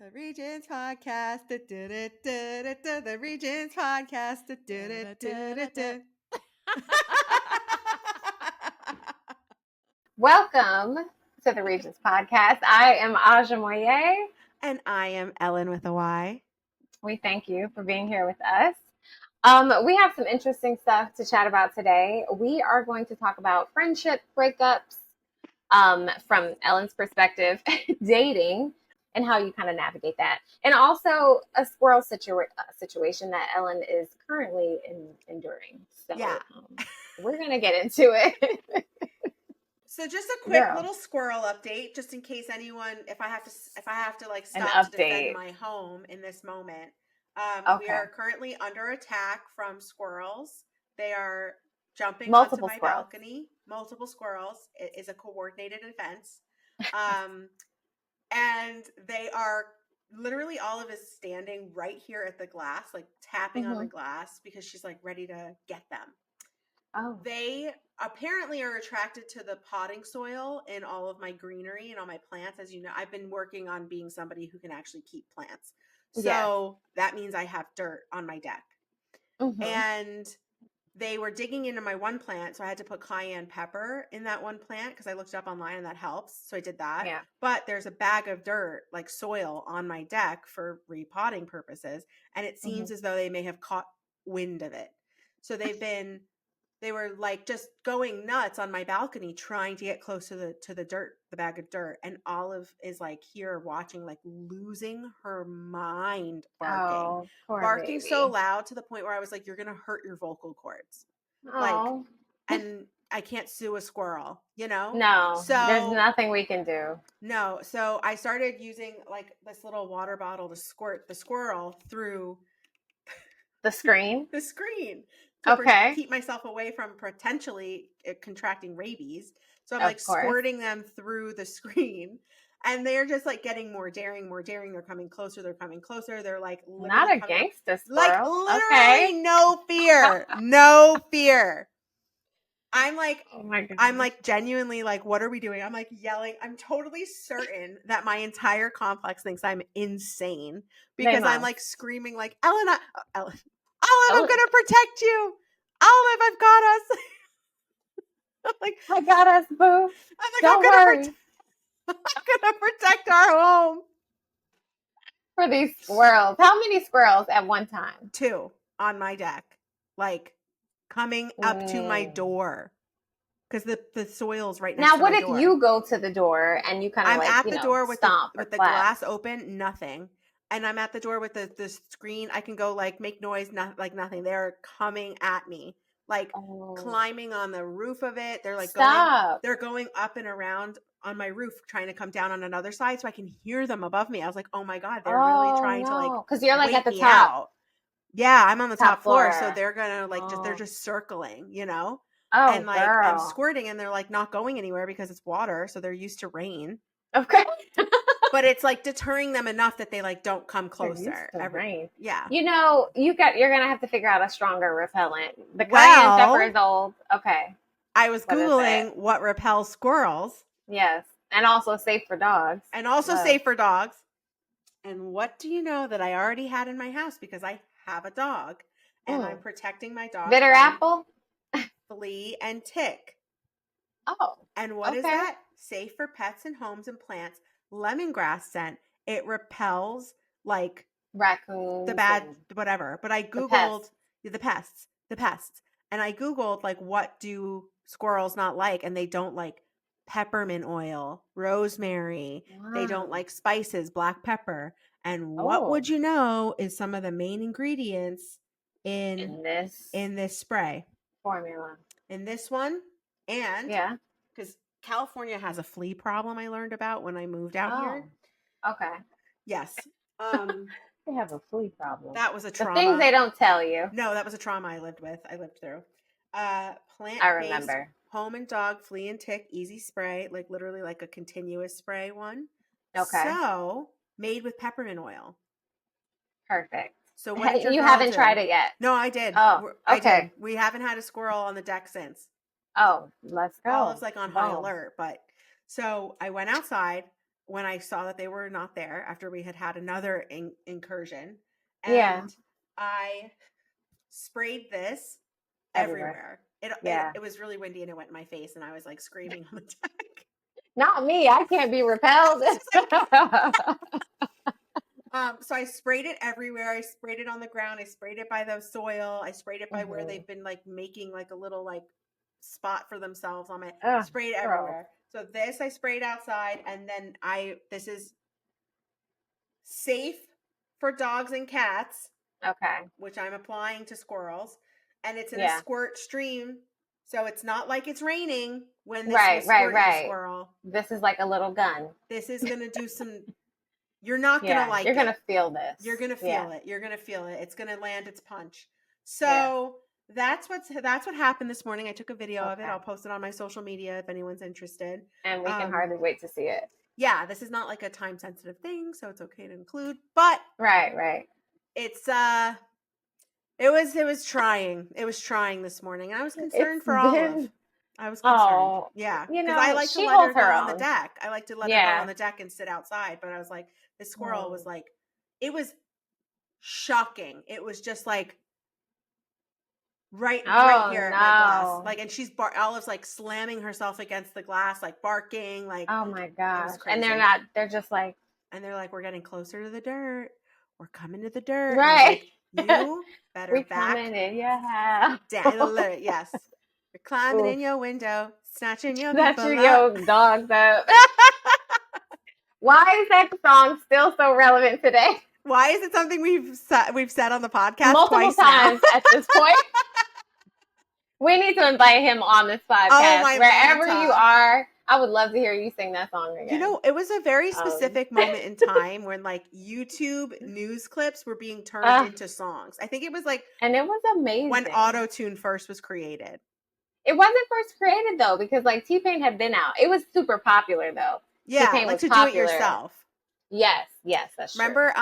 The Regents podcast. The Regents podcast. Welcome to the Regents podcast. I am Aja Moye. And I am Ellyn with a Y. We thank you for being here with us. We have some interesting stuff to chat about today. We are going to talk about friendship breakups from Ellyn's perspective, dating, and how you kind of navigate that. And also a squirrel situation that Ellyn is currently enduring. So Yeah. We're going to get into it. So just a quick little squirrel update, just in case anyone, if I have to like stop to defend my home in this moment. We are currently under attack from squirrels. They are jumping onto my balcony. Multiple squirrels. It is a coordinated offense. And they are literally, Olive is standing right here at the glass, like tapping on the glass because she's like ready to get them. Oh. They apparently are attracted to the potting soil in all of my greenery and all my plants. As you know, I've been working on being somebody who can actually keep plants. So that means I have dirt on my deck. And they were digging into my one plant, so I had to put cayenne pepper in that one plant because I looked it up online and that helps. So I did that. Yeah. But there's a bag of dirt, like soil, on my deck for repotting purposes, and it seems as though they may have caught wind of it. So they were like just going nuts on my balcony trying to get close to the dirt, the bag of dirt. And Olive is like here watching, like losing her mind, barking baby. so loud to the point where I was like, you're going to hurt your vocal cords. Like, and I can't sue a squirrel, you know? No, so there's nothing we can do. No. So I started using like this little water bottle to squirt the squirrel through the screen. To keep myself away from potentially contracting rabies. So I'm squirting them through the screen, and they're just like getting more daring. They're coming closer. They're like not a gangster squirrel. Like literally no fear. I'm like, oh my God. I'm like genuinely like, what are we doing? I'm like yelling. I'm totally certain that my entire complex thinks I'm insane because I'm like screaming like, Ellyn, Olive, I'm gonna protect you. Olive, I've got us. I'm like, I got us, boo. I'm like, don't worry. I'm gonna protect our home. For these squirrels. How many squirrels at one time? 2 on my deck. Like coming up to my door. Because the soil's right next to my door. Now, what if you go to the door and you kind of I'm at the door with the glass open, nothing. And I'm at the door with the screen. I can go like make noise, nothing. They're coming at me, like climbing on the roof of it. They're like going up and around on my roof, trying to come down on another side so I can hear them above me. I was like, oh my God, they're really trying to like, because you're like at the top. Out. Yeah, I'm on the top floor, so they're gonna like they're just circling, you know. And like I'm squirting, and they're like not going anywhere because it's water, so they're used to rain. Okay. But it's like deterring them enough that they like don't come closer. Rain. Yeah. You know, you're gonna have to figure out a stronger repellent. The cayenne pepper is old. Okay. I was Googling what repels squirrels. Yes. And also safe for dogs. And what do you know that I already had in my house because I have a dog and I'm protecting my dog. Bitter apple? Flea and tick. Oh. And what is that? Safe for pets and homes and plants. Lemongrass scent. It repels like raccoons, the bad whatever. But I Googled the pests. And I Googled like what do squirrels not like, and they don't like peppermint oil, rosemary. Wow. They don't like spices, black pepper. And what would you know is some of the main ingredients in this spray formula. In this one, and because California has a flea problem I learned about when I moved out here. Okay. Yes. They have a flea problem. That was a trauma. The things they don't tell you. No, that was a trauma I lived through. Plant-based I remember. Home and dog flea and tick easy spray, like literally like a continuous spray one. Okay. So made with peppermint oil. Perfect. So what you haven't tried it yet? No, I did. Oh, okay. I did. We haven't had a squirrel on the deck since. Oh, let's go. Olive's like on high alert, but so I went outside when I saw that they were not there after we had another incursion. Yeah. And I sprayed this Everywhere. everywhere. It was really windy and it went in my face and I was like screaming on the deck. Not me. I can't be repelled. So I sprayed it everywhere. I sprayed it on the ground. I sprayed it by the soil. I sprayed it by where they've been like making like a little like spot for themselves on my sprayed everywhere. So this I sprayed outside, and then this is safe for dogs and cats. Okay. Which I'm applying to squirrels, and it's in a squirt stream. So it's not like it's raining when this will squirt your squirrel. This is like a little gun. This is gonna do some. You're not gonna like it. You're gonna feel this. You're gonna feel it. You're gonna feel it. It's gonna land its punch. So that's what happened this morning. I took a video of it. I'll post it on my social media if anyone's interested. And we can hardly wait to see it. Yeah, this is not like a time sensitive thing, so it's okay to include. But right. It's it was trying. It was trying this morning. I was concerned for Olive. I was concerned. Yeah. Because I like to let her go on the deck. I like to let her go on the deck and sit outside. But I was like, this squirrel was like, it was shocking. It was just like right here at my glass. Like, and Olive's like slamming herself against the glass, like barking, like, oh my gosh. And they're just like, and they're like, we're getting closer to the dirt. We're coming to the dirt. Right. Like, you better we're back coming in your house. down. Yes. We're climbing in your window, snatching your dogs up. Why is that song still so relevant today? Why is it something we've said on the podcast multiple times at this point? We need to invite him on this podcast. Wherever you are, I would love to hear you sing that song again. You know, it was a very specific moment in time when like YouTube news clips were being turned into songs. I think it was like, and it was amazing when auto-tune first was created. It wasn't first created though, because like T-Pain had been out. It was super popular though. Yeah, T-Pain like to popular. Do it yourself. Yes, that's true. Remember,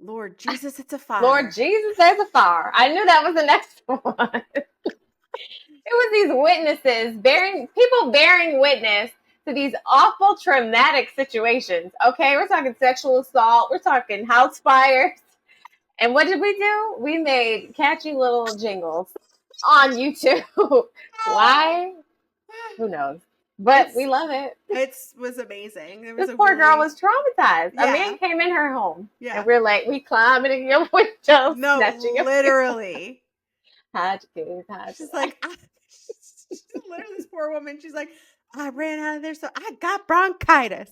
Lord Jesus, it's a fire. Lord Jesus, there's a fire. I knew that was the next one. It was these witnesses bearing witness to these awful traumatic situations. Okay, we're talking sexual assault. We're talking house fires. And what did we do? We made catchy little jingles on YouTube. Why? Who knows? But we love it. It was amazing. This poor girl was traumatized. Yeah. A man came in her home. Yeah. And we're like, we climbing in your window. No, literally. She's like, literally this poor woman. She's like, I ran out of there. So I got bronchitis.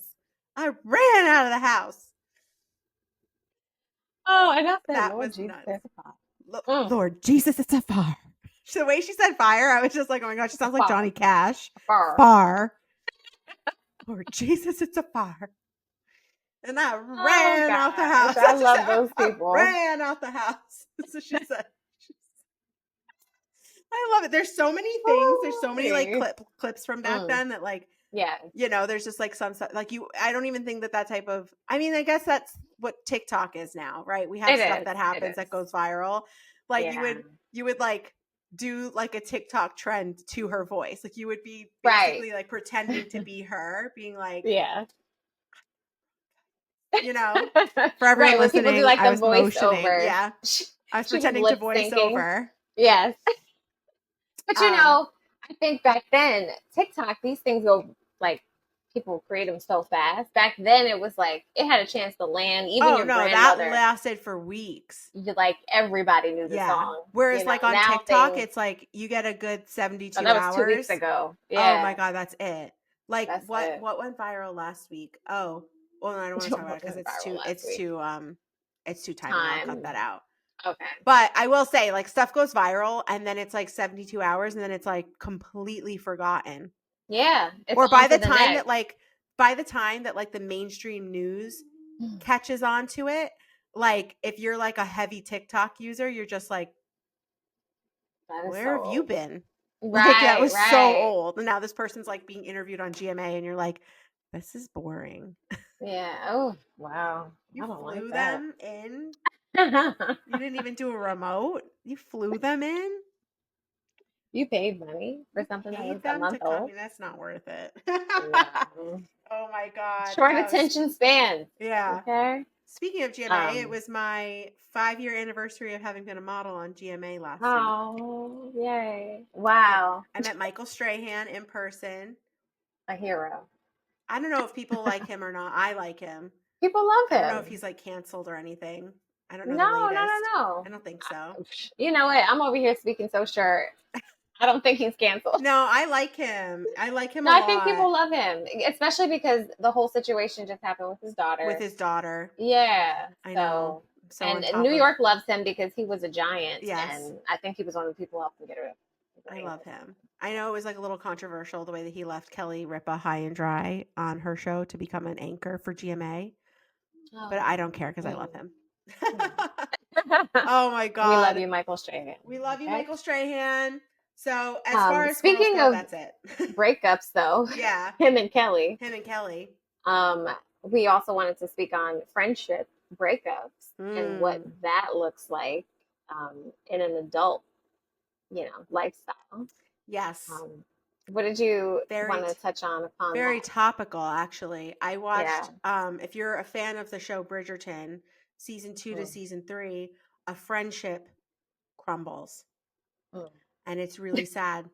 I ran out of the house. Oh, and I said, that Lord Jesus, it's a fire. Lord Jesus, it's a fire. The way she said fire, I was just like, oh my God, she sounds like Johnny Cash. Fire. Lord Jesus, it's a fire. And I ran out the house. I love those people. I ran out the house. So she said. I love it. There's so many things. There's so many like clips from back then that like, you know, there's just like some stuff like I don't even think that type of, I mean, I guess that's what TikTok is now, right? We have stuff that happens that goes viral. Like you would like do like a TikTok trend to her voice. Like you would be basically like pretending to be her, being like, you know, for everyone listening, people do like I the was voice over. Yeah. I was pretending to voice over. Yes. But you know, I think back then, TikTok, these things go like people create them so fast. Back then, it was like it had a chance to land. Even your grandmother. That lasted for weeks. Like everybody knew the song. Whereas like on TikTok, it's like you get a good 72 hours. That was 2 weeks ago. Yeah. Oh my God, that's it. Like what went viral last week? Oh, well, I don't want to talk about it because it's too time. I'll cut that out. Okay. But I will say, like, stuff goes viral and then it's like 72 hours and then it's like completely forgotten. Yeah. Or by the time that like the mainstream news catches on to it, like if you're like a heavy TikTok user, you're just like, where have you been? Right. Like, that was so old. And now this person's like being interviewed on GMA and you're like, this is boring. Yeah. Oh, wow. You flew them in. You didn't even do a remote. You flew them in. You paid money for something that was a month old. That's not worth it. Oh my God. Short Yeah. attention spans. Yeah. Okay. Speaking of GMA, it was my 5-year anniversary of having been a model on GMA last week. Oh, yay. I Wow. I met Michael Strahan in person. A hero. I don't know if people like him or not. I like him. People love I don't know if him. he's like canceled or anything. I don't know the No, no, latest. no, I no. don't think so. You know what? I'm over here speaking so sure. I don't think he's canceled. No, I like him. I like him No, a I think lot people love him, especially because the whole situation just happened with his with daughter. his daughter. Yeah. I know. So, So on and top New of York loves him because he was a giant, yes, and I think he was one of the people who helped him get a I ring love or him. something. I know it was like a little controversial the way that he left Kelly Ripa high and dry on her show to become an anchor for GMA, but Oh. I don't care because I love Mm. him. Mm. Oh my We love God. you, Michael Strahan. We love you, Okay. Michael Strahan. So as far as girls Speaking go, of that's it. breakups, though, Yeah, him and Kelly. him and Kelly. Um, we also wanted to speak on friendship breakups and what Mm, that looks like in an adult, lifestyle. yes, Um, what did you very, want to touch on upon very that? topical. Actually, I Yeah. watched. If you're a fan of the show Bridgerton, season 2 to Mm, season 3, a friendship crumbles, mm, and it's really sad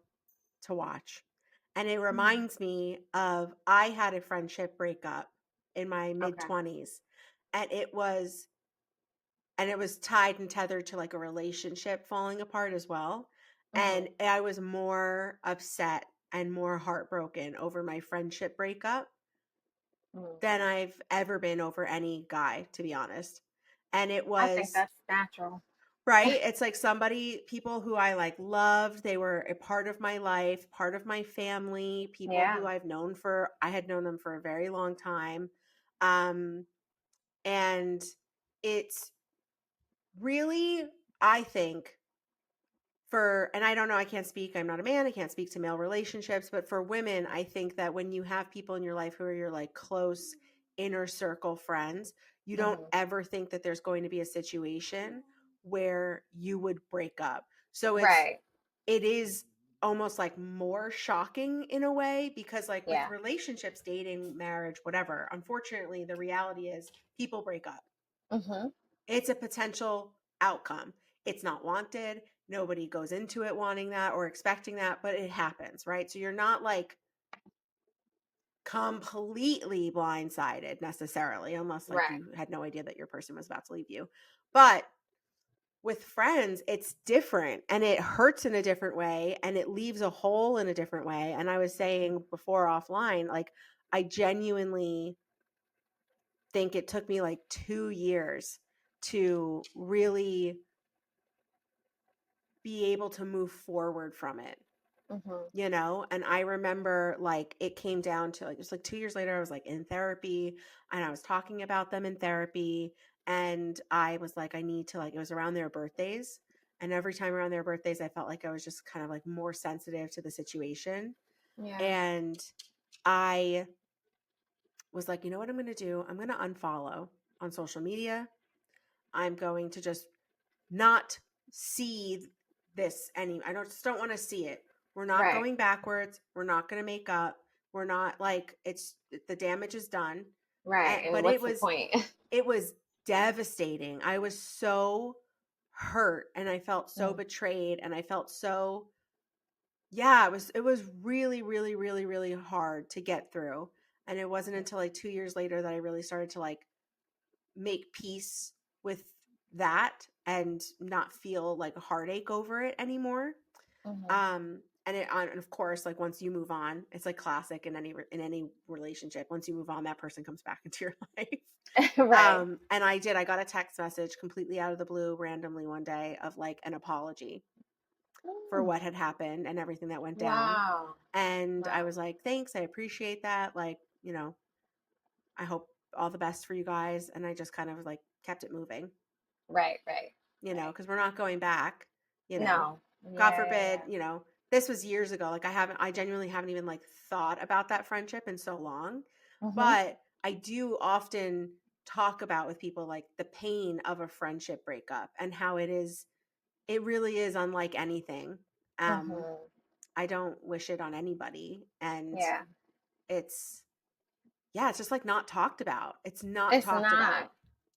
to watch. And it mm. reminds me of I had a friendship breakup in my mid Okay. 20s, and it was tied and tethered to like a relationship falling apart as well. And Hmm. I was more upset and more heartbroken over my friendship breakup Mm. than I've ever been over any guy, to be honest. And it I think was that's natural. right. It's like people who I like loved, they were a part of my life, part of my family, people Yeah. who I had known them for a very long time. Um, and it's really, I think, and I don't know, I can't speak, I'm not a man, I can't speak to male relationships, but for women, I think that when you have people in your life who are your like close inner circle friends, you don't Hmm. ever think that there's going to be a situation where you would break up. So Right. it is almost like more shocking in a way because like with Yeah. relationships, dating, marriage, whatever, unfortunately the reality is people break up. Hmm. It's a potential outcome. It's not wanted. Nobody goes into it wanting that or expecting that, but it happens, right? So you're not like completely blindsided necessarily, unless like Right. you had no idea that your person was about to leave you. But with friends, it's different and it hurts in a different way and it leaves a hole in a different way. And I was saying before offline, like, I genuinely think it took me like 2 years to really be able to move forward from it, Hmm. And I remember like it came down to like, it was like 2 years later, I was like in therapy and I was talking about them in therapy. And I was like, I need to like, it was around their birthdays. And every time around their birthdays, I felt like I was just kind of like more sensitive to the situation. Yeah. And I was like, you know what I'm going to do? I'm going to unfollow on social media. I'm going to just not see this any just don't want to see it. We're not Right. going backwards. We're not going to make up. We're not like it's the damage is done. Right. And But what's the point? it was devastating. I was so hurt and I felt so Mm, betrayed and I felt so yeah, it was really really really really hard to get through. And it wasn't until like 2 years later that I really started to like make peace with that and not feel like a heartache over it anymore. mhm. And of course, like once you move on, it's like classic in any relationship. Once you move on, that person comes back into your life. Right. And I got a text message completely out of the blue randomly one day of like an apology for Mm. what had happened and everything that went down. Wow. And I Wow. was like, thanks, I appreciate that. Like, I hope all the best for you guys. And I just kind of like kept it moving, Right. Right. Right. because we're not going back, you know. No. God Yeah. Yeah. forbid, this was years ago. Like I genuinely haven't even like thought about that friendship in so long. Yeah. Mhm. But I do often talk about with people like the pain of a friendship breakup and how it really is unlike anything. Um, Mhm. I don't wish it on anybody. And Yeah. it's yeah, it's just like not talked about. It's not It's talked not. about.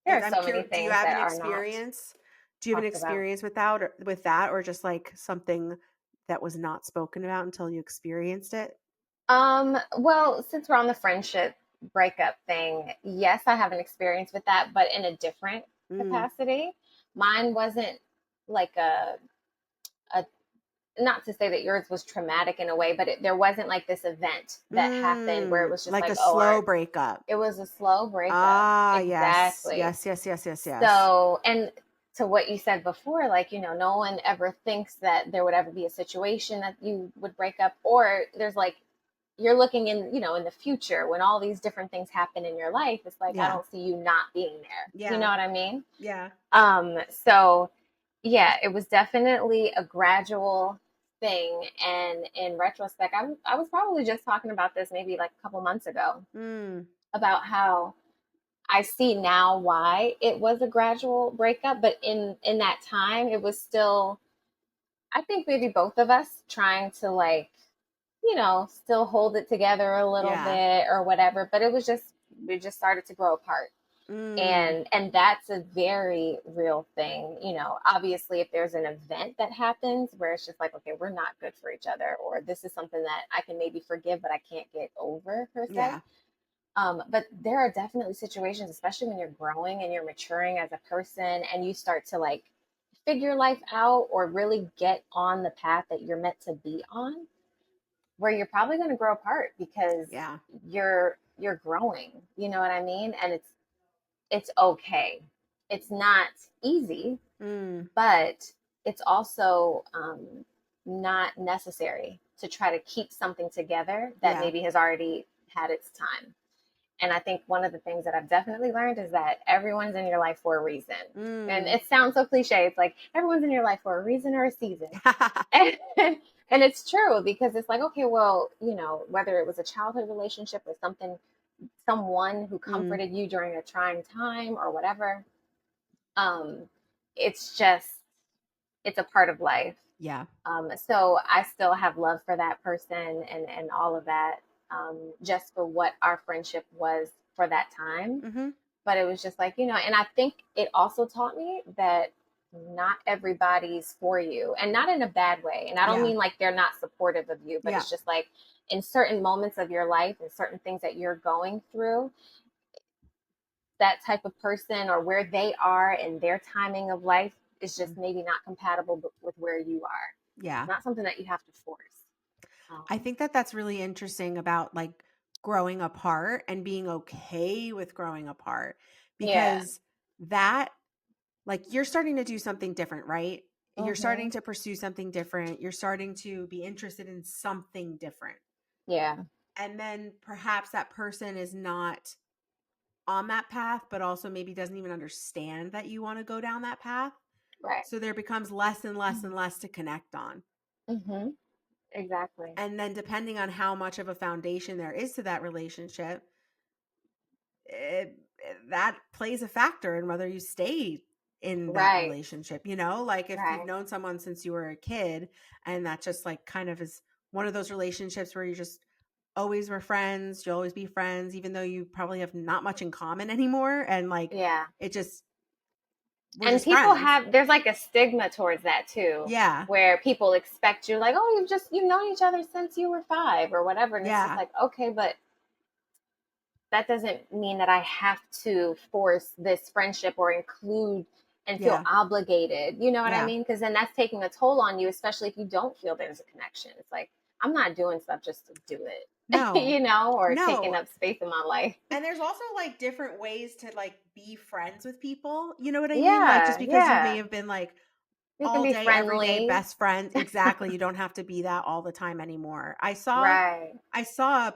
There are I'm so many curious, do you things have that an are not experience? Do you have an talked about. experience with that, or just like something that was not spoken about until you experienced it? Well, since we're on the friendship breakup thing, yes, I have an experience with that, but in a different Mm. capacity. Mine wasn't like a not to say that yours was traumatic in a way, but there wasn't like this event that happened where it was just Like like, a oh, slow breakup. it was a slow breakup. Ah, yes. Exactly. Yes, yes, yes, yes, yes. So, and to what you said before, like, no one ever thinks that there would ever be a situation that you would break up, or there's like, you're looking in the future when all these different things happen in your life. It's like, I Yeah. don't see you not being there. You know Yeah. what I mean? Yeah. So yeah, it was definitely a gradual thing. And in retrospect, I was probably just talking about this maybe like a couple months ago Mm. about how I see now why it was a gradual breakup, but in that time it was still, I think maybe both of us trying to like, still hold it together a little Yeah. bit or whatever, but it was just, we just started to grow apart. Mm. And that's a very real thing. Obviously if there's an event that happens where it's just like, okay, we're not good for each other, or this is something that I can maybe forgive but I can't get over per se. Yeah. But there are definitely situations, especially when you're growing and you're maturing as a person and you start to like figure life out or really get on the path that you're meant to be on, where you're probably going to grow apart because Yeah. you're growing. You know what I mean? And it's okay. It's not easy, Mm. but it's also not necessary to try to keep something together that Yeah. maybe has already had its time. And I think one of the things that I've definitely learned is that everyone's in your life for a reason. And Mm. it sounds so cliche. It's like everyone's in your life for a reason or a season. And, and it's true because it's like, okay, well, whether it was a childhood relationship or someone who Mm. comforted you during a trying time or whatever, um, it's just, it's a part of life. Yeah. So I still have love for that person and all of that, just for what our friendship was for that time. Mm-hmm. But it was just like, and I think it also taught me that not everybody's for you, and not in a bad way. And I don't Yeah. mean like they're not supportive of you, but Yeah. it's just like in certain moments of your life and certain things that you're going through, that type of person or where they are in their timing of life is just maybe not compatible with where you are. Yeah. It's not something that you have to force. I think that that's really interesting about like growing apart and being okay with growing apart, Yeah. because that, like, you're starting to do something different, right? You're starting Mhm. to pursue something different. You're starting to be interested in something different. Yeah. And then perhaps that person is not on that path, but also maybe doesn't even understand that you want to go down that path. Right. So there becomes less and less and less to connect on. Mhm. Exactly. And then depending on how much of a foundation there is to that relationship, that plays a factor in whether you stay in that Right. relationship. Like if you've Right. known someone since you were a kid, and that just like kind of is one of those relationships where you just always were friends, you'll always be friends, even though you probably have not much in common anymore. And like, Yeah. it just, we're And just people friends. there's like a stigma towards that too, Yeah. where people expect you like, oh, you've known each other since you were 5 or whatever. And it's just Yeah. like, okay, but that doesn't mean that I have to force this friendship or include and feel Yeah. obligated. You know what I Yeah. mean? Because then that's taking a toll on you, especially if you don't feel there's a connection. It's like, I'm not doing stuff just to do it, No. or taking No. up space in my life. And there's also like different ways to like be friends with people. You know what I mean? Like just Yeah, because you may yeah. have been like You can all be day, every day, friendly. best friends. Exactly. You don't have to be that all the time anymore. Right. I saw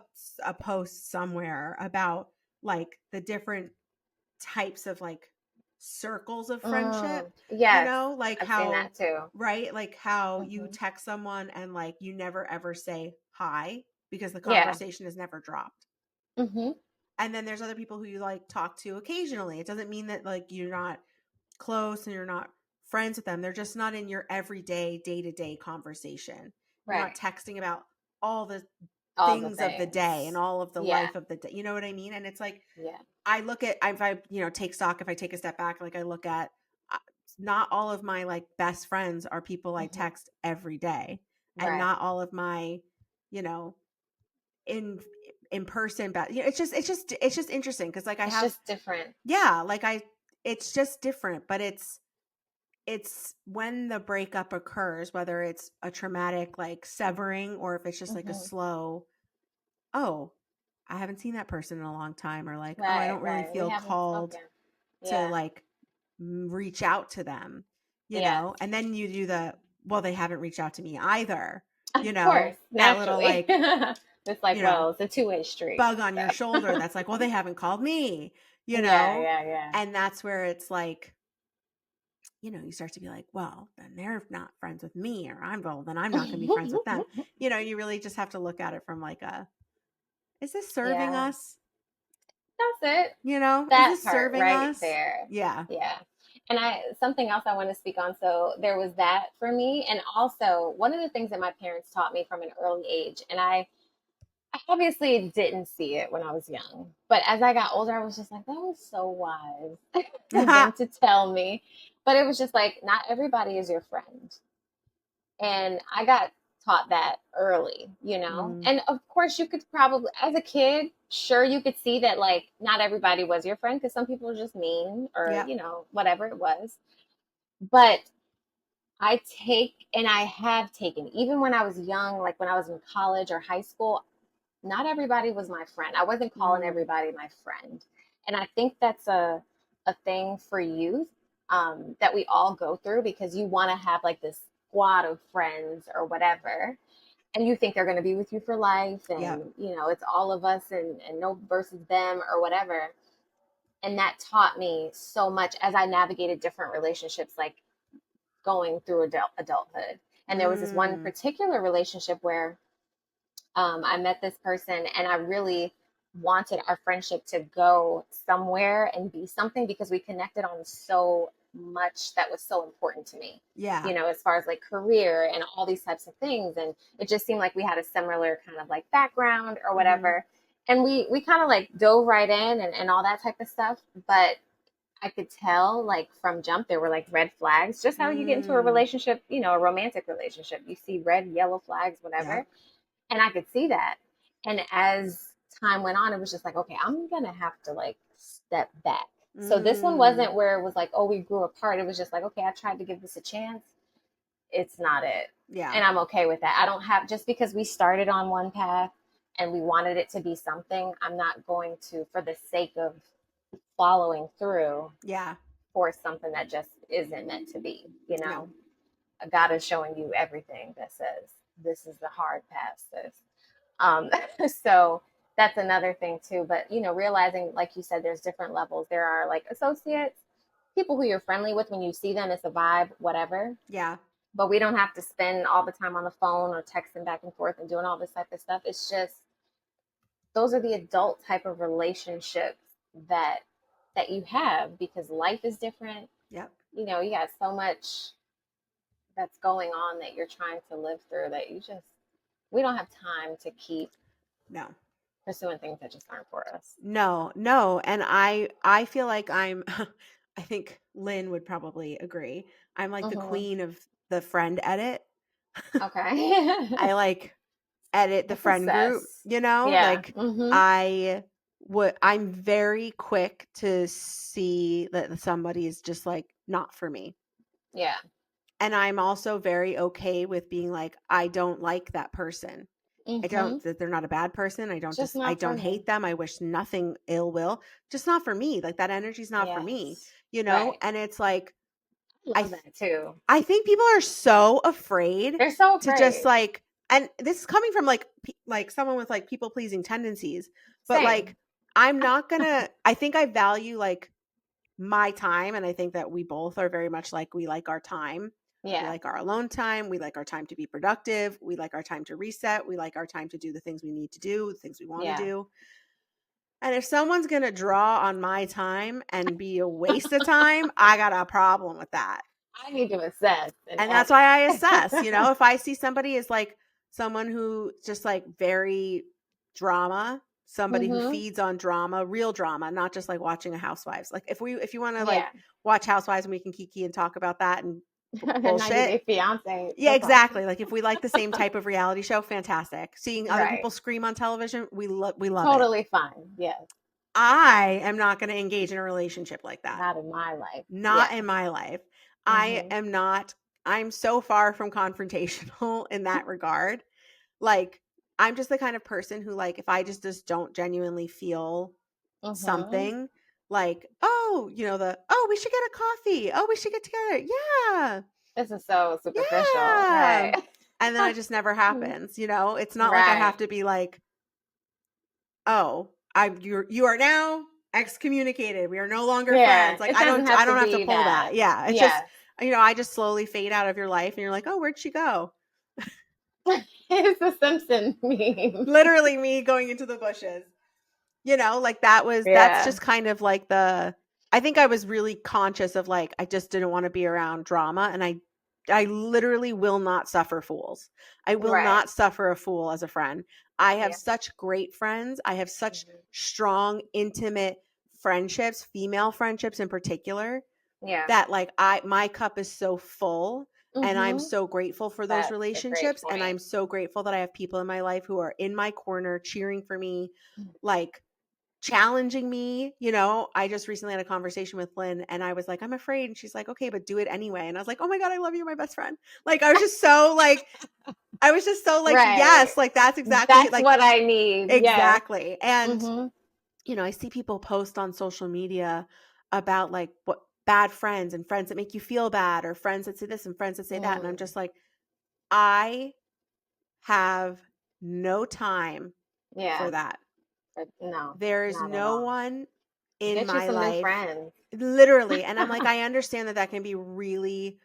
a post somewhere about like the different types of like circles of friendship, Yes, like I've seen how, that too. right? Like how you Hmm. text someone and like you never ever say hi because the Yeah. conversation is never dropped. Hmm. And then there's other people who you like talk to occasionally. It doesn't mean that like you're not close and you're not friends with them. They're just not in your everyday, day to day conversation. You're not Right. texting about all the all the things of the day and things. all of the Yeah. life of the day. You know what I mean? And it's like, Yeah. I look at, if I, take stock, if I take a step back, like I look at, uh, not all of my like best friends are people I text every day. And Right. not all of my, in person, but it's just interesting. Cause like It's just different. yeah, like it's just different, but it's when the breakup occurs, whether it's a traumatic like severing or if it's just like a slow, oh, I haven't seen that person in a long time, or like, oh, I Right, don't really right. We feel haven't called spoken. to Yeah. like reach out to them, Yeah. and then you do well, they haven't reached out to me either, Of course, that little naturally. like, It's like, well, it's a two-way street. bug on your shoulder that's like, well, they haven't called me, Yeah, yeah, yeah. and that's where it's like, you start to be like, well, then they're not friends with me, or then I'm not going to be friends with them. You really just have to look at it from like is this serving Yeah. us? That's it. Is That this part serving right us? there. Yeah. Yeah. And something else I want to speak on. So there was that for me. And also one of the things that my parents taught me from an early age, and I obviously didn't see it when I was young, but as I got older, I was just like, that was so wise of them to tell me. But it was just like, not everybody is your friend. And I got taught that early, Mm, And of course, you could probably, as a kid, sure, you could see that like not everybody was your friend because some people were just mean or, yep. whatever it was. But I have taken, even when I was young, like when I was in college or high school, not everybody was my friend. I wasn't calling Mm, everybody my friend. And I think that's a thing for youth, that we all go through because you want to have like this squad of friends or whatever. And you think they're going to be with you for life. yep. And, it's all of us and no versus them or whatever. And that taught me so much as I navigated different relationships, like going through adulthood. And there was this one Mm, particular relationship where I met this person and I really wanted our friendship to go somewhere and be something because we connected on so much that was so important to me, yeah. as far as like career and all these types of things. And it just seemed like we had a similar kind of like background or Mm-hmm. whatever. And we kind of like dove right in and all that type of stuff. But I could tell like from jump, there were like red flags, just how you get into a Mm, relationship, a romantic relationship. You see red, yellow flags, whatever, yep. and I could see that. And as time went on, it was just like, okay, I'm going to have to like step back. So this one Mm, wasn't where it was like, oh, we grew apart. It was just like, okay, I tried to give this a chance. It's not it. yeah. And I'm okay with that. I don't have, just because we started on one path and we wanted it to be something, I'm not going to, for the sake of following through, Yeah. force something that just isn't meant to be, No. God is showing you everything that says, this is the hard path, sis. Um, so that's another thing too. But realizing, like you said, there's different levels. There are like associates, people who you're friendly with when you see them, it's a vibe, whatever. Yeah. But we don't have to spend all the time on the phone or texting back and forth and doing all this type of stuff. It's just those are the adult type of relationships that you have because life is different. Yep. You got so much that's going on that you're trying to live through that we don't have time to keep No. pursuing things that just aren't for us. No. No. And I feel like I'm I think Lynn would probably agree. I'm like the Mm-hmm. queen of the friend edit. Okay. I like edit the That's a friend group, sus. Yeah. like Mm-hmm. I'm very quick to see that somebody is just like not for me. Yeah. And I'm also very okay with being like, I don't like that person. I Mm-hmm. don't, that they're not a bad person. Just I not for don't me. hate them. I wish nothing ill will, just not for me. Like that energy's not for me, Yes. Right. and it's like, I I, love that too. I think people are so afraid They're so to just afraid. like, and this is coming from like someone with like people pleasing tendencies, but Same. like, I'm not gonna, I think I value like my time. And I think that we both are very much like, we like our time. We Yeah. like our alone time. We like our time to be productive. We like our time to reset. We like our time to do the things we need to do, the things we want to Yeah. do. And if someone's going to draw on my time and be a waste of time, I got a problem with that. I need to assess and And that's ask. why I assess, if I see somebody is like someone who just like very drama, somebody who feeds on drama, real drama, not just like watching a Housewives. Like if you want to like watch Housewives and we can kiki and talk about that and 90 Day Fiance. Yeah, That's exactly. awesome. Like if we like the same type of reality show, fantastic. Seeing other people scream on television, we love it. Totally fine. Yes. I am not going to engage in a relationship like that. Not in my life. Not in my life. I am not. I'm so far from confrontational in that regard. Like I'm just the kind of person who like if I just don't genuinely feel something, like, oh, you know, we should get a coffee. Oh, we should get together. Yeah. This is so superficial. Right. And then it just never happens, you know? It's not like I have to be like, oh, you are now excommunicated. We are no longer friends. Like I don't have to pull that. Yeah. It's just, you know, I just slowly fade out of your life and you're like, oh, where'd she go? It's the Simpson meme. Literally me going into the bushes. You know, like that's just kind of like I think I was really conscious of like, I just didn't want to be around drama. And I literally will not suffer fools. I will not suffer a fool as a friend. I have such great friends. I have such strong, intimate friendships, female friendships in particular, that like my cup is so full. And I'm so grateful for those relationships. And I'm so grateful that I have people in my life who are in my corner, cheering for me, like challenging me. You know, I just recently had a conversation with Lynn and I was like, I'm afraid. And she's like, okay, but do it anyway. And I was like, oh my God, I love you, my best friend. Like, I was just so like, yes, like that's exactly like what I need. Exactly. And, you know, I see people post on social media about like what bad friends and friends that make you feel bad or friends that say this and friends that say that. And I'm just like, I have no time for that. No, there is no one in Get my you some life, new friends. literally. And I'm like, I understand that can be really,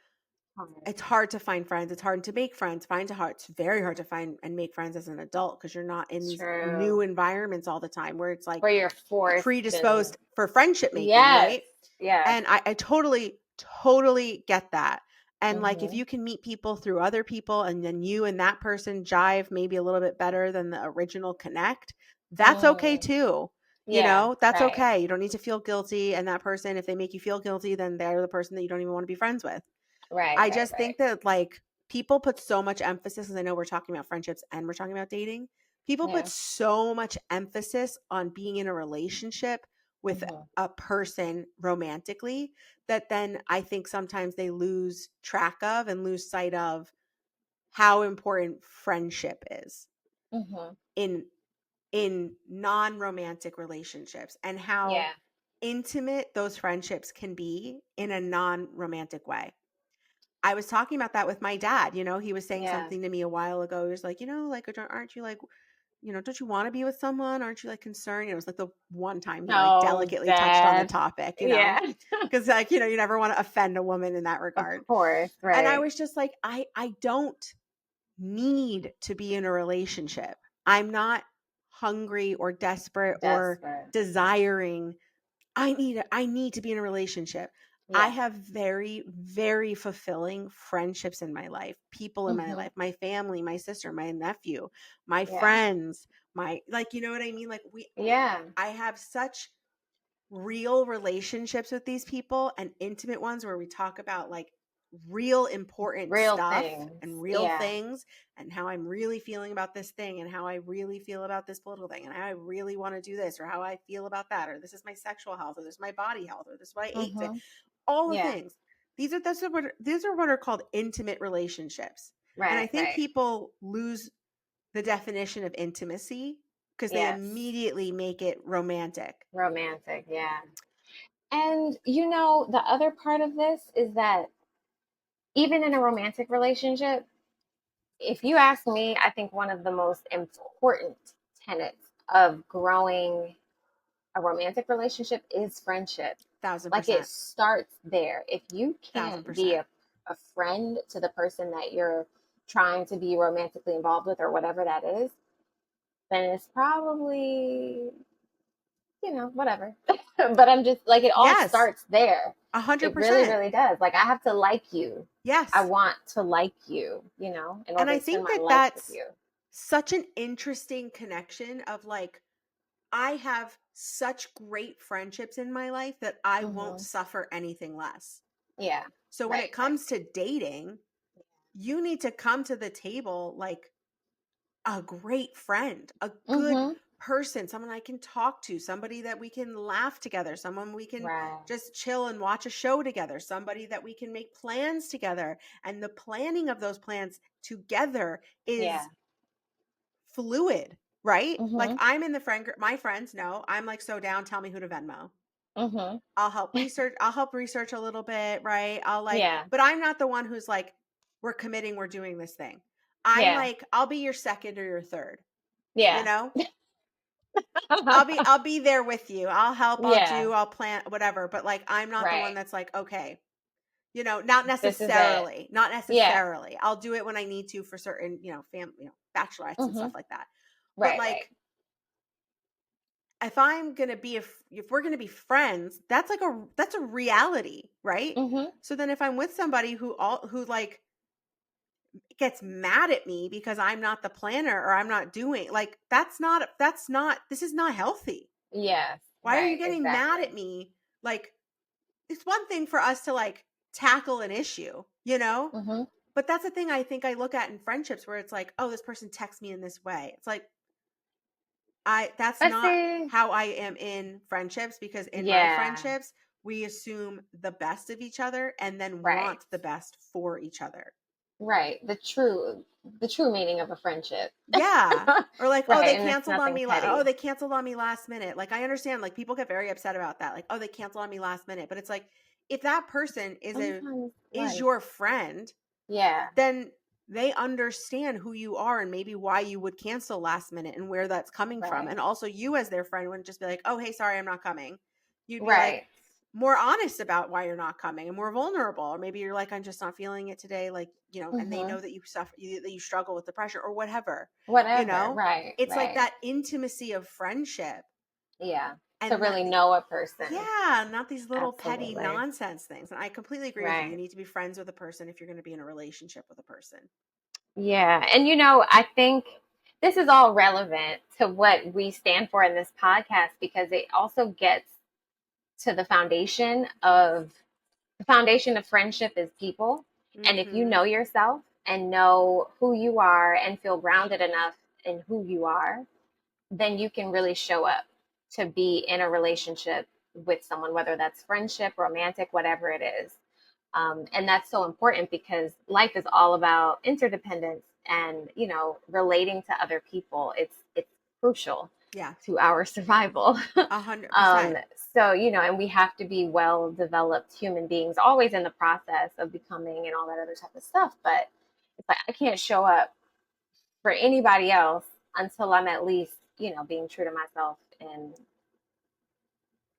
it's hard to find friends. It's hard to make friends. It's very hard to find and make friends as an adult because you're not in these new environments all the time where it's like where you're forced predisposed for friendship making, right? Yeah. And I totally get that. And like if you can meet people through other people and then you and that person jive maybe a little bit better than the original connect, that's okay too. You know, that's okay. You don't need to feel guilty. And that person, if they make you feel guilty, then they're the person that you don't even want to be friends with. I just think that like people put so much emphasis, because I know we're talking about friendships and we're talking about dating. People put so much emphasis on being in a relationship with a person romantically that then I think sometimes they lose track of and lose sight of how important friendship is in non-romantic relationships and how intimate those friendships can be in a non-romantic way. I was talking about that with my dad. You know, he was saying something to me a while ago. He was like, you know, like, aren't you like, you know, don't you want to be with someone? Aren't you like concerned? It was like the one time he like delicately touched on the topic, you know, because like, you know, you never want to offend a woman in that regard. Of course, right. And I was just like, I don't need to be in a relationship. I'm not hungry or desperate. Or desiring. I need to be in a relationship. I have very, very fulfilling friendships in my life, people in my life, my family, my sister, my nephew, my friends, my, like, you know what I mean? Like I have such real relationships with these people and intimate ones where we talk about like real important stuff and real things and how I'm really feeling about this thing and how I really feel about this political thing and how I really want to do this or how I feel about that or this is my sexual health or this is my body health or this is what I ate today. All the things. These are what are called intimate relationships. And I think people lose the definition of intimacy because they immediately make it romantic. And you know, the other part of this is that even in a romantic relationship, if you ask me, I think one of the most important tenets of growing a romantic relationship is friendship. 1000%. Like it starts there. If you can't 1000%. be a friend to the person that you're trying to be romantically involved with or whatever that is, then it's probably, you know, whatever. But I'm just like, it all starts there. 100%. It really, really does. Like I have to like you. Yes. I want to like you, you know, in order and I to think spend my life with you. such an interesting connection of like, I have such great friendships in my life that I won't Mm-hmm. suffer anything less. Yeah. So when Right. it comes to dating, you need to come to the table like a great friend, a good Mm-hmm. person, someone I can talk to, somebody that we can laugh together, someone we can Right. just chill and watch a show together, somebody that we can make plans together. And the planning of those plans together Yeah. is fluid, right? Like Mm-hmm. I'm in the friend group, my friends know I'm like so down, tell me who to Venmo. Mm-hmm. I'll help research a little bit, right? I'll like, Yeah. but I'm not the one who's like, we're committing, we're doing this thing. I'm Yeah. like, I'll be your second or your third, you Yeah. know? I'll be there with you. I'll help, I'll Yeah. do, I'll plan, whatever. But like I'm not the one Right. that's like, okay, not This is it. necessarily. Not Yeah. necessarily. I'll do it when I need to for certain, bachelorettes and Mm-hmm. stuff like that. But Right. Right. like if I'm gonna be if we're gonna be friends, that's a reality, right? Mm-hmm. So then if I'm with somebody who like gets mad at me because I'm not the planner or I'm not doing like this is not healthy. Yes. Why are you Right. getting mad at Exactly. me? Like it's one thing for us to like tackle an issue, you know? Mm-hmm. But that's the thing I think I look at in friendships where it's like, oh, this person texts me in this way. It's like that's But not see, how I am in friendships because in my yeah. friendships, we assume the best of each other and then Right. want the best for each other. Right. The true meaning of a friendship. Yeah. Or like, oh, Right. And it's nothing oh, petty. they canceled on me last minute. Like I understand like people get very upset about that. Like, oh, they canceled on me last minute. But it's like if that person Sometimes is life. your friend, Yeah. then they understand who you are and maybe why you would cancel last minute and where that's coming from. Right. And also you as their friend wouldn't just be like, "Oh, hey, sorry, I'm not coming." You'd be like Right. more honest about why you're not coming and more vulnerable. Or maybe you're like, "I'm just not feeling it today." Like, and they Mm-hmm. know that that you struggle with the pressure or whatever. You Whatever. know? Right. It's like Right. that intimacy of friendship Yeah. To and really know a person. yeah, not these little petty Absolutely. nonsense things. And I completely agree with you. You Right. need to be friends with a person if you're going to be in a relationship with a person. Yeah. And I think this is all relevant to what we stand for in this podcast because it also gets to the foundation of friendship is people. And if you Mhm. know yourself and know who you are and feel grounded enough in who you are, then you can really show up to be in a relationship with someone, whether that's friendship, romantic, whatever it is. And that's so important because life is all about interdependence and relating to other people. It's crucial Yeah. to our survival. 100%. So and we have to be well developed human beings, always in the process of becoming and all that other type of stuff. But it's like I can't show up for anybody else until I'm at least being true to myself in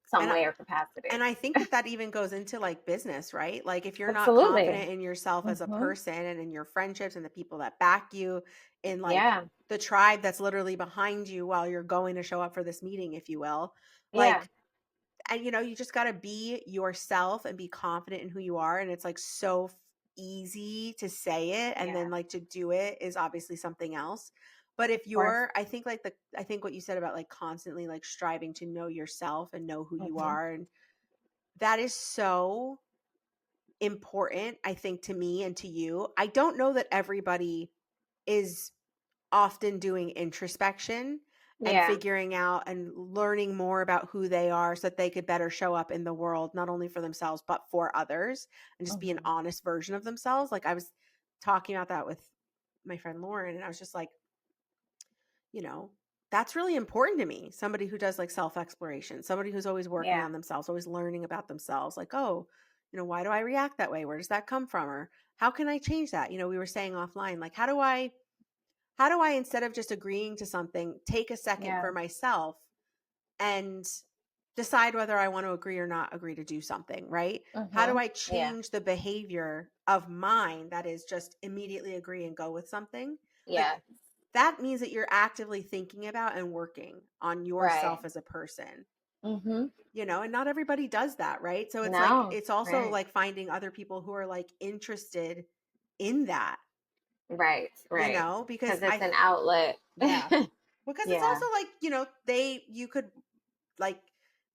some And I, way or capacity. and I think that even goes into like business, right? Like if you're not Absolutely. confident in yourself as a Hmm. person and in your friendships and the people that back you in like Yeah. the tribe that's literally behind you while you're going to show up for this meeting, if you will, Yeah. like, and you just got to be yourself and be confident in who you are. And it's like so easy to say it and Yeah. then like to do it is obviously something else. But if Of course. I think what you said about like constantly like striving to know yourself and know who you Hmm. are, and that is so important, I think, to me and to you. I don't know that everybody is often doing introspection and Yeah. figuring out and learning more about who they are so that they could better show up in the world, not only for themselves, but for others and just be an Hmm. honest version of themselves. Like I was talking about that with my friend Lauren, and I was just like, you know, that's really important to me. Somebody who does like self exploration, somebody who's always working Yeah. on themselves, always learning about themselves. Like, oh, why do I react that way? Where does that come from? Or how can I change that? We were saying offline, like, how do I, instead of just agreeing to something, take a second Yeah. for myself and decide whether I want to agree or not agree to do something, right? How do Hmm. I Yeah. change the behavior of mine that is just immediately agree and go with something? Like, Yeah. that means that you're actively thinking about and working on Right. yourself as a person, Hmm. and not everybody does that, right? So it's like, No. it's also Right. like finding other people who are like interested in that, Right. you Right. know, because Because it's an outlet. yeah, because it's Yeah. also like, you could like,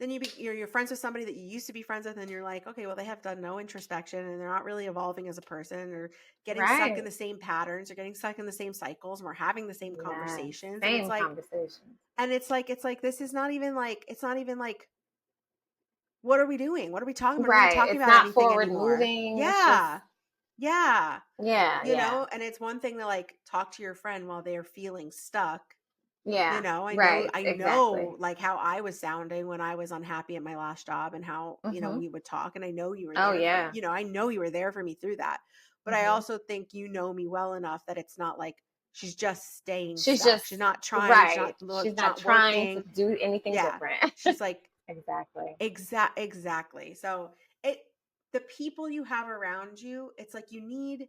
then you're friends with somebody that you used to be friends with, and you're like, okay, well, they have done no introspection and they're not really evolving as a person, or getting stuck in Right. the same patterns, or getting stuck in the same cycles, and we're having the same Yes. conversations. And Same conversation. it's like, this is not even like, it's not even like, what are we doing? What are we talking about? We're not even Right. talking It's about not anything forward anymore. moving. It's just, Yeah. Yeah. yeah. Yeah. And it's one thing to like talk to your friend while they're feeling stuck. Yeah. I Right. know Exactly. like how I was sounding when I was unhappy at my last job, and how, Mm-hmm. we would talk, and I know you were Oh, there for, yeah. I know you were there for me through that. But I Mm-hmm. also think you know me well enough that it's not like she's just staying She's stuck. just, She's not trying, right. She's she's not not trying to working. do anything Yeah. different. She's like, Exactly. exactly. So it the people you have around you, it's like you need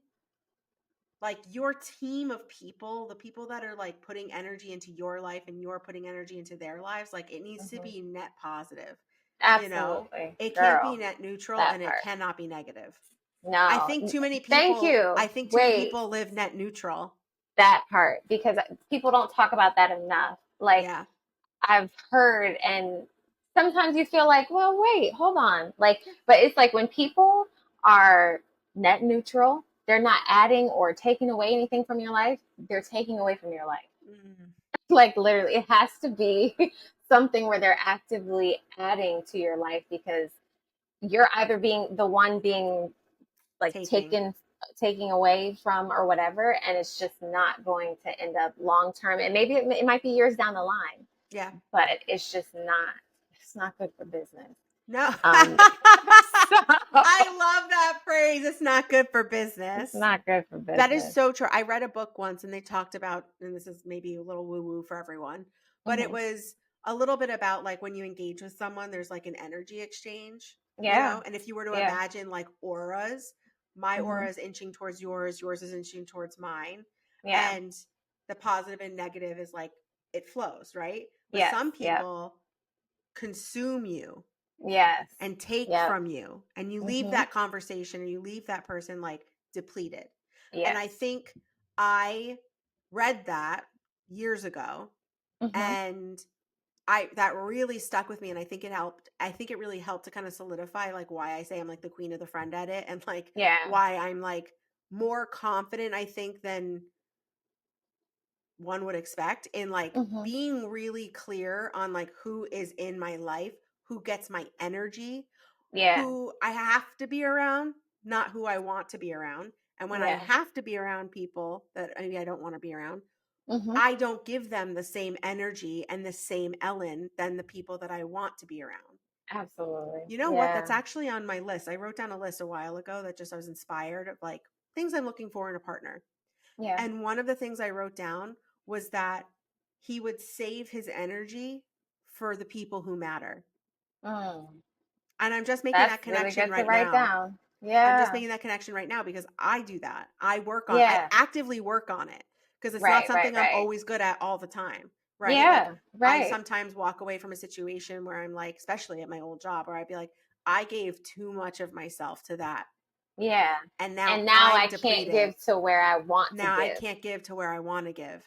like your team of people, the people that are like putting energy into your life and you're putting energy into their lives, like it needs to Mm-hmm. be net positive. Absolutely. It can't be Girl, net neutral, that and it part. cannot be negative. No. Thank I you. think too many Wait, people live net neutral. that part, because people don't talk about that enough. Like, Yeah. I've heard, and sometimes you feel like, well, wait, hold on. Like, Yeah. but it's like when people are net neutral, they're not adding or taking away anything from your life, they're taking away from your life. Mm, Like, literally, it has to be something where they're actively adding to your life, because you're either being the one being like taking. taking away from or whatever, and it's just not going to end up long term, and maybe it might be years down the line, Yeah. but it's not good for business. No. um so I love that phrase. It's not good for it's business. not good for That is business. so true. I read a book once, and they talked about, and this is maybe a little woo woo for everyone, but it Hmm. was a little bit about like when you engage with someone, there's like an energy exchange, Yeah. and if you were to Yeah. imagine like auras, my Hmm. aura is inching towards yours is inching towards mine. Yeah. And the positive and negative is like it flows, right? But Yes. some Yep. people consume you Yes. and take Yep. from you, and you leave Hmm. that conversation, or you leave that person like depleted. And Yes. I think I read that years ago, Hmm. and I that really stuck with me, and I think it helped. I think it really helped to kind of solidify like why I say I'm like the queen of the friend edit, and like Yeah. why I'm like more confident, I think, than one would expect in like Hmm. being really clear on like who is in my life, who gets my energy, Yeah. who I have to be around, not who I want to be around. And when I Yeah. have to be around people that maybe I don't want to be around, Hmm. I don't give them the same energy and the same Ellyn than the people that I want to be around. Absolutely. You know what? That's Yeah. actually on my list. I wrote down a list a while ago that just I was inspired of like things I'm looking for in a partner. Yeah. And one of the things I wrote down was that he would save his energy for the people who matter. Mm. And I'm just making That's that really connection good to right write now. down. I'm just Yeah. making that connection right now because I do that. I Yeah. actively work on it because it's not Right, right, something I'm right. always good at all the time, right? Like Yeah, I right. sometimes walk away from a situation where I'm like, especially at my old job, where I'd be like, I gave too much of myself to that. Yeah. And now And now I'm I can't depleted. give to where I want to Now I give. can't give to where I want to give.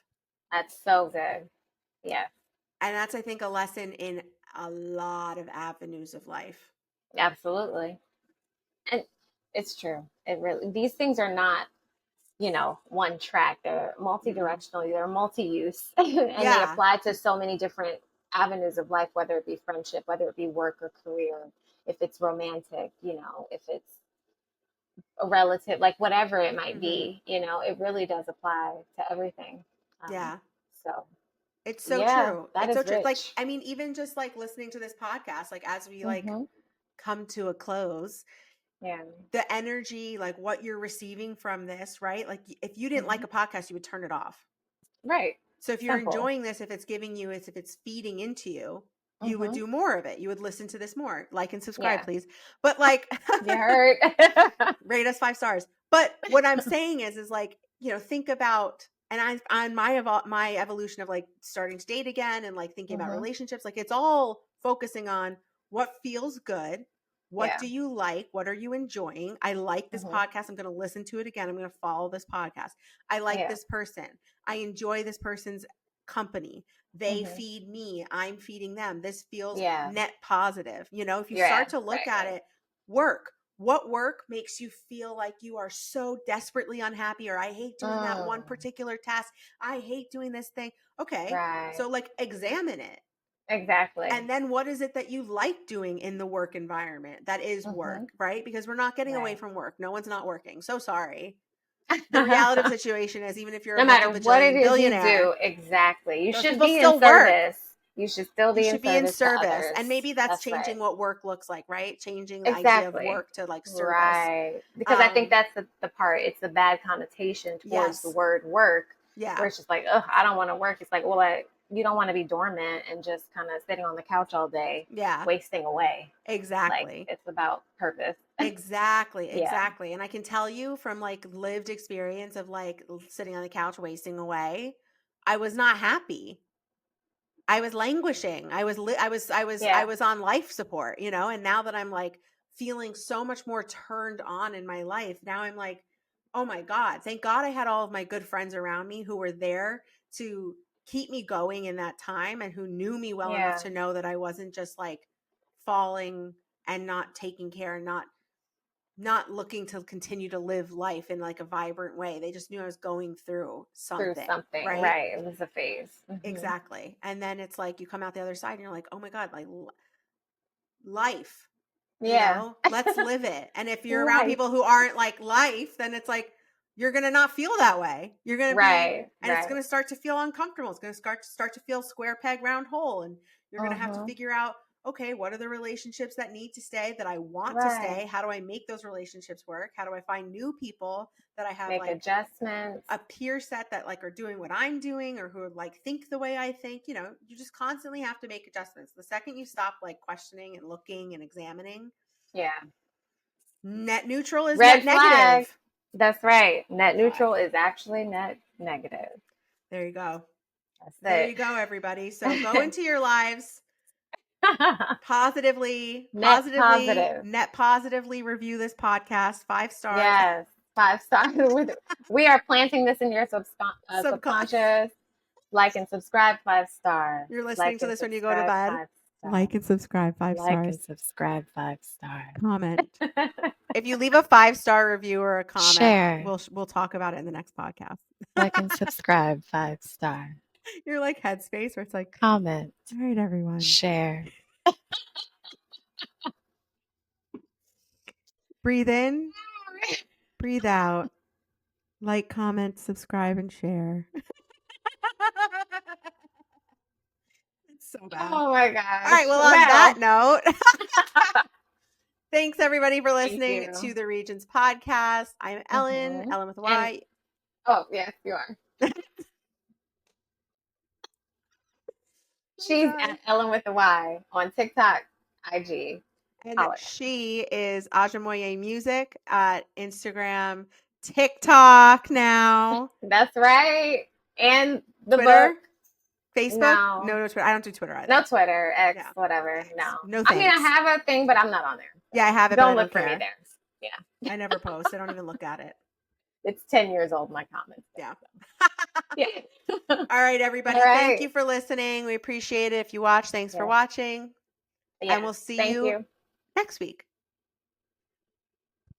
That's so good. Yeah, And that's, I think, a lesson in a lot of avenues of life. absolutely. And it's true. It really, these things are not, one track. They're Mm-mm. multi-directional, they're multi-use, and they Yeah. apply to so many different avenues of life, whether it be friendship, whether it be work or career, if it's romantic, if it's a relative, like whatever it might Mm-hmm. be, it really does apply to everything. Um, Yeah. so It's so yeah, true. that It's so is true. Like, rich. I mean, even just like listening to this podcast, like as we like Hmm. come to a close, Yeah. the energy, like what you're receiving from this, right? Like if you didn't like Hmm. a podcast, you would turn it off. Right. So if you're Simple. enjoying this, if it's giving you, if it's feeding into you, you would Hmm. do more of it. You would listen to this more. Like and subscribe, Yeah. please. But like You heard. rate us 5 stars. But what I'm saying is like, think about, and on my evolution of like starting to date again and like thinking about Hmm. relationships, like it's all focusing on what feels good, What do you like? What are you enjoying? I like this podcast. I'm going to listen to it again. I'm going to follow this podcast. I like this person. I enjoy this person's company. They feed me. I'm feeding them. This feels net positive. You know, if you start to look at it, what work makes you feel like you are so desperately unhappy, or I hate doing that one particular task. I hate doing this thing. Okay. So like examine it. Exactly. And then what is it that you like doing in the work environment that is work, right? Because we're not getting away from work. No one's not working. So sorry. The reality of the situation is, even if you're no matter what it is you do, exactly. You should be in service. You should still be in service. And maybe that's changing what work looks like, right? Changing the idea of work to like service. Right. Because I think that's the part. It's the bad connotation towards the word work. Yeah. Where it's just like, oh, I don't want to work. It's like, well, you don't want to be dormant and just kind of sitting on the couch all day. Yeah. Wasting away. Exactly. Like, it's about purpose. Exactly. And I can tell you from like lived experience of like sitting on the couch wasting away, I was not happy. I was languishing. I was on life support, you know, and now that I'm like feeling so much more turned on in my life, now I'm like, oh my God, thank God I had all of my good friends around me who were there to keep me going in that time and who knew me well enough to know that I wasn't just like falling and not taking care and not looking to continue to live life in like a vibrant way. They just knew I was going through something. Right. It was a phase. Exactly. And then it's like you come out the other side and you're like, oh my God, like life. You know, let's live it. And if you're around people who aren't like life, then it's like you're gonna not feel that way. You're gonna be it's gonna start to feel uncomfortable. It's gonna start to feel square peg round hole. And you're gonna have to figure out, okay, what are the relationships that need to stay, that I want to stay? How do I make those relationships work? How do I find new people that I have make like adjustments, a peer set that like are doing what I'm doing or who like think the way I think? You know, you just constantly have to make adjustments. The second you stop like questioning and looking and examining, net neutral is net negative. That's right. Net neutral is actually net negative. There you go. There you go, everybody. So go into your lives positively, net positively review this podcast. 5 stars. Yes, 5 stars. We are planting this in your subconscious. Like and subscribe, 5 stars. You're listening to this when you go to bed. Like and subscribe, 5 stars. Like and subscribe, 5 stars. Comment. If you leave a 5-star review or a comment, share. We'll talk about it in the next podcast. Like and subscribe, 5 star. You're like Headspace, where it's like comment. All right, everyone. Share. Breathe in. Breathe out. Like, comment, subscribe, and share. It's so bad. Oh my gosh. All right. Well, on that note, thanks everybody for listening to the Regents podcast. I'm Ellyn, Ellyn with a Y. Oh, yes, you are. She's at Ellyn with a Y on TikTok, IG. And she is Ajamoye Music at Instagram, TikTok now. That's right. And the Twitter, book. Facebook? No, Twitter. I don't do Twitter either. No Twitter, X, whatever. No thanks. I mean, I have a thing, but I'm not on there. Yeah, I have it. Don't look for me there. Yeah. I never post. I don't even look at it. It's 10 years old, my comments. Yeah. Yeah. All right, everybody. All right. Thank you for listening. We appreciate it. If you watch, thanks for watching. Yeah. And we'll see you next week.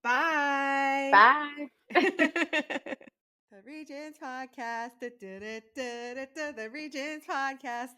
Bye. Bye. The Regents podcast. The Regents podcast.